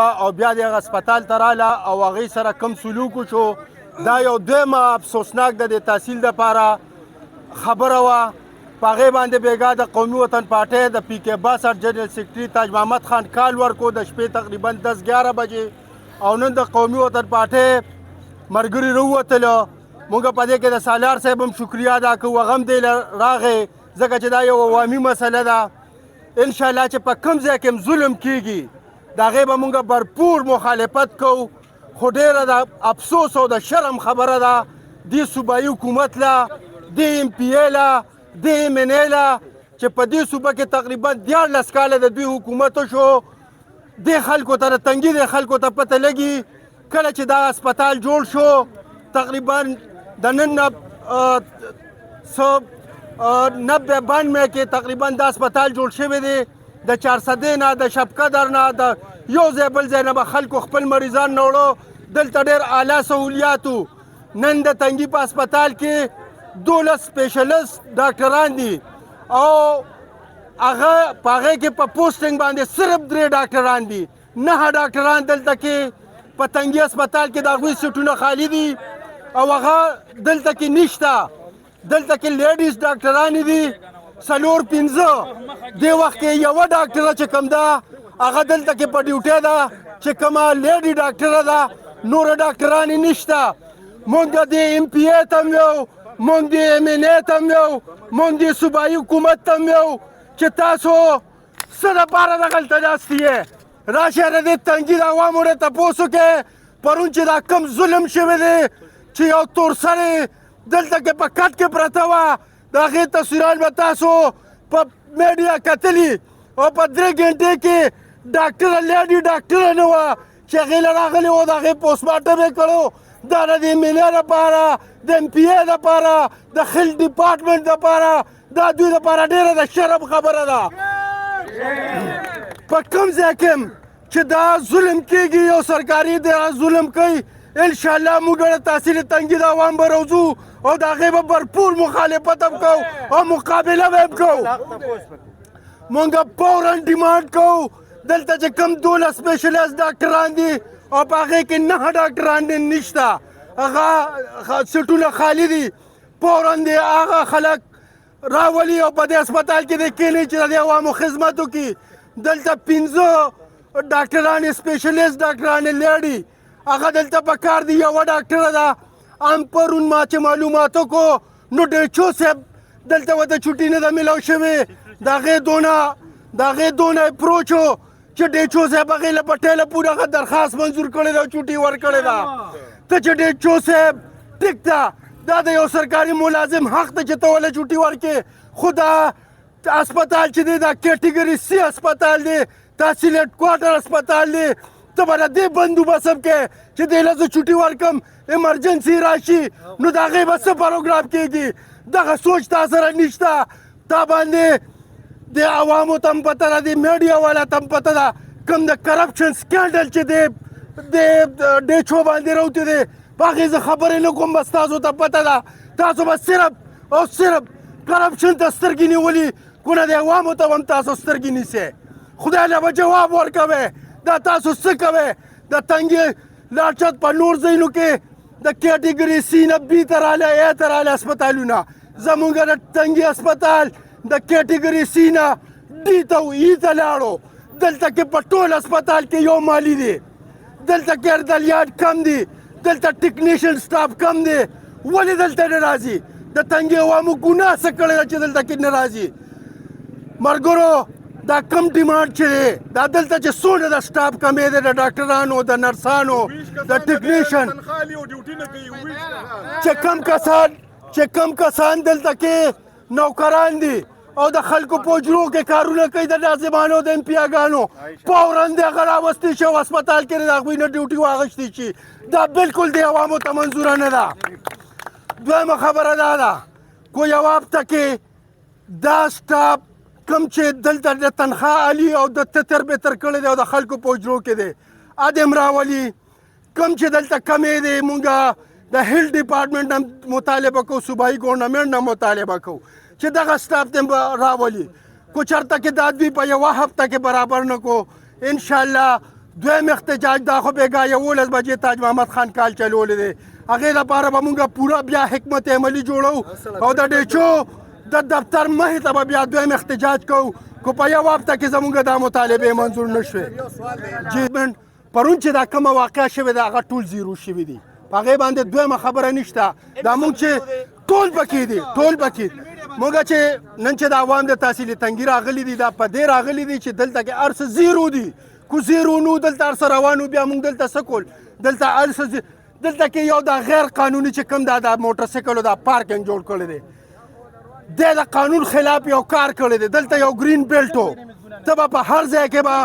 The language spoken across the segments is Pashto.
وه او بیا د هغه هسپتال ته راله او هغې سره کم سلوک وشو دا یو دویمه افسوسناک ده د تحصیل دپاره خبره وه په هغې باندې بېګا د قومي وطن پارټۍ د پی کې باسټ جنرال سیکرټري تاج محمد خان کال ورکو د شپې تقریبا 10-11 بجې او نن د قومي وطن پارټۍ ملګري راووتلو موږ په دې کې د سالار صاحب هم شکریه ادا کوو هغه هم دی راغی ځکه چې دا یو عوامي مسله ده انشاءالله چې په کوم ځای کې هم ظلم کیږي د هغې به موږ بھرپور مخالفت کوو خو ډېره د افسوس او د شرم خبره ده دې صوبایي حکومت له دې ایم پی ای له دې ایم این ای له چې په دې صوبه کې تقریبا 14 کاله د دوی حکومت شو دې خلکو ته د تنګي د خلکو ته پته لګي کله چې دا هسپتال جوړ شو تقریبا د نن 90-92 کې تقریبا دا هسپتال جوړ شوی دی د 400 نه د شبقدر نه د یو ځای بل ځای نه به خلکو خپل مریضان نه وړو دلته ډېر اعلی سهولیاتو نن د تنګي په هسپتال کې 12 سپیشلیست ډاکټران دي او هغه په هغې کې په پوسټنګ باندې صرف 3 ډاکټران دي 9 ډاکټران دلته کې په تنګي هسپتال کې د هغوی سیټونه خالي دي او هغه دلته کې نشته دلته کې لیډیز ډاکټرانې دي 4-5 دې وخت کې یوه ډاکټره چې کوم ده هغه دلته کې په ډیوټۍ ده چې کومه لیډي ډاکټره ده نوره ډاکټرانې نشته مونږ د ایم پی ای ته هم یو مونږ د ایم این ای ته هم یو مونږ د صوبایي حکومت ته هم یو چې تاسو څه دپاره دغلته ناست یې راشئ د دې تنګي د عوامو نه تپوس وکړئ پرون چې دا کم ظلم شوی دی چې یو تورسرې دلته کې په کټ کې پرته وه د هغې تصویران به تاسو په میډیا کتلي او په 3 ګنټې کې ډاکټره لیډي ډاکټره نه وه چې هغې له راغلې وه د هغې پوسټمارټم یې کړو دا د ایم این ای دپاره د ایم پی ای دپاره د خل ډپارټمنټ دپاره دا دوی دپاره ډېره د شرم خبره ده په کوم ځای کې چې دا ظلم کېږي یو سرکاري اداره ظلم کوي انشاءالله موږ د تحصیل تنګي د عوام به راوځو او د هغې به بھرپور مخالفت هم کوو او مقابله به هم کوو مونږ فورا ډیمانډ کوو دلته چې کوم 12 سپیشلیست ډاکټران دي او په هغې کې 9 ډاکټران نشته هغه سیټونه خالي دي فورا د هغه خلک راولي او په دې هسپتال کې د کینی چې د عوامو خدمت وکړي دلته 15 ډاکټران سپیشلیست ډاکټران لیډي هغه دلته په کار دی یوه ډاکټره ده ام پرون ما چې معلومات وکړو نو ډیچو صاحب دلته ورته چوټي نه ده میلاو شوې د هغې دونه اپروچ و چې ډیچو صاحب هغې له په ټیلیفون هغه درخواست منظور کړې ده او چوټي ورکړې ده ته چې ډیچو صاحب ټیک ده دا د یو سرکاري ملازم حق ته چې ته ولې چوټي ورکې خو دا هسپتال چې دی دا کیټګري سی هسپتال دی تحصیل هیډ کوارټر هسپتال دی ته به د دې بندوبست هم کې چې دې له زه چوټي ورکړم ایمرجنسي راشي نو د هغې به څه پروګرام کېږي دغه سوچ تا سره نشته تا باندې د عوامو ته هم پته ده د میډیا والا ته هم پته ده کوم د کرپشن سکینډل چې د ډیچو باندې راوتی دی په هغې زه خبرې نه کوم بس تاسو ته پته ده تاسو به صرف او صرف کرپشن ته سترګې نیولي خو نه د عوامو ته هم تاسو سترګې نیسئ خدای له به جواب ورکوئ دا تاسو څه کوئ د تنګي لاچت په نور ځایونو کې د کیټګري سی نه بي ته رالی اے ته رالی هسپتالونه زمونږ د تنګي هسپتال د کیټګري سی نه ډي ته او ای ته لاړو دلته کې په ټول هسپتال کې یو مالي دی دلته کې اردلیات کم دي دلته ټیکنیشن سټاف کم دی ولې دلته نه راځي د تنګي عوامو ګناه څه کړې ده چې دلته کې نه راځي ملګرو دا کم ډیمانډ چې دی دا دلته چې څونه د سټاف کمی دی د ډاکټرانو د نرسانو د ټیکنیشن چې کم کسان دلته کې نوکران دي او د خلکو په حجرو کې کارونه کوي د ناظمانو د امپیاګانو فورا د هغه راوستی شي او هسپتال کې د هغوی نه ډیوټي واخیستی شي دا بالکل د عوامو ته منظوره نه ده دویمه خبره دا ده کو یو هفته کې دا سټاف کم چې دلته د تنخواه علي او د تتر بتر کړی دی او د خلکو په حجرو کې دی ادم راولي کم چې دلته کمې دی مونږ د هیلث ډپارټمنټ هم مطالبه کوو صوبایي ګورنمنټ نه مطالبه کوو چې دغه سټاف ته راولي کو چېرته کې دا دوی په یوه هفته کې برابر نه کو انشاءالله دویم احتجاج دا خو بېګا 11 بجې تاج محمد خان کال چلولی دی هغې لپاره به مونږ پوره بیا حکمت عملي جوړو او د ډیچو د دفتر مخې ته به بیا دویم احتجاج کوو که په یو هفته کې زمونږ دا مطالبې منظور نه شوې پرون چې دا کومه واقعه شوې ده هغه ټول زیرو شوي دي په هغې باندې دویمه خبره نشته دا مونږ چې ټول پکې دي مونږ چې نن چې د عوام د تحصیلي تنګي راغلي دي دا په دې راغلي دي چې دلته کې هر څه زیرو دي کو زیرو نو دلته هر څه روانو بیا مونږ دلته څه کول دلته هر څه دلته کې یو دا غیر قانوني چې کوم دا موټرسایکلو دا پارکینګ جوړ کړی دی د قانون خلاف یو کار کړی دی دلته یو گرین بیلټ و ته به په هر ځای کې به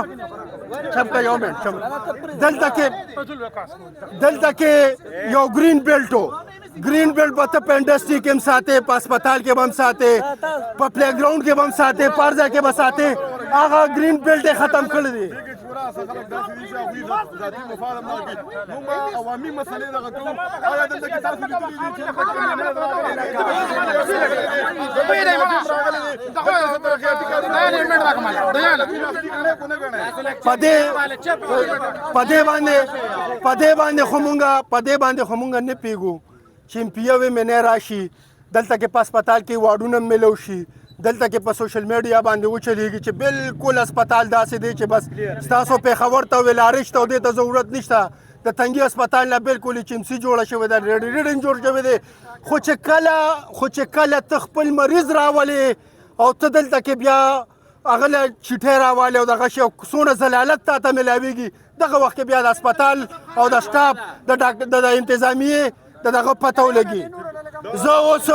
دلته کې یو گرین بیلټ و گرین بیلټ به ته په انډسټري کې هم ساتې په هسپتال کې به هم ساتې په پلی ګراؤنډ کې به هم ساتې په هر ځای کې به ساتې هغه گرین بیلټ یې ختم کړی دی خلک داسې دي چې هغوی ذاتي مفاد هم نه کوي موږ به عوامي مسلې دغه کوو آیا دلته کې تاسو لیدلي دي چې په دې باندې خو مونږ نه پیږو چې امپیه وې منې راشي دلته کې په هسپتال کې واډونه میلو شي دلته کې په سوشل میډیا باندې وچلیږي چې بالکل هسپتال داسې دی چې بس ستاسو پېښور ته ویلارش ته دې ته ضرورت نشته د تنګي هسپتال نه بالکل چمسي جوړه شوې ده ریډنګ جوړ شوی دی خو چې کله ته خپل مریض راولې او ته دلته کې بیا هغه له چټۍ راوالې او دغه شی څونه ضلالت تا ته میلاویږي دغه وخت کې بیا د هسپتال او د سټاف د انتظامیې د دغه پته ولګي زه اوس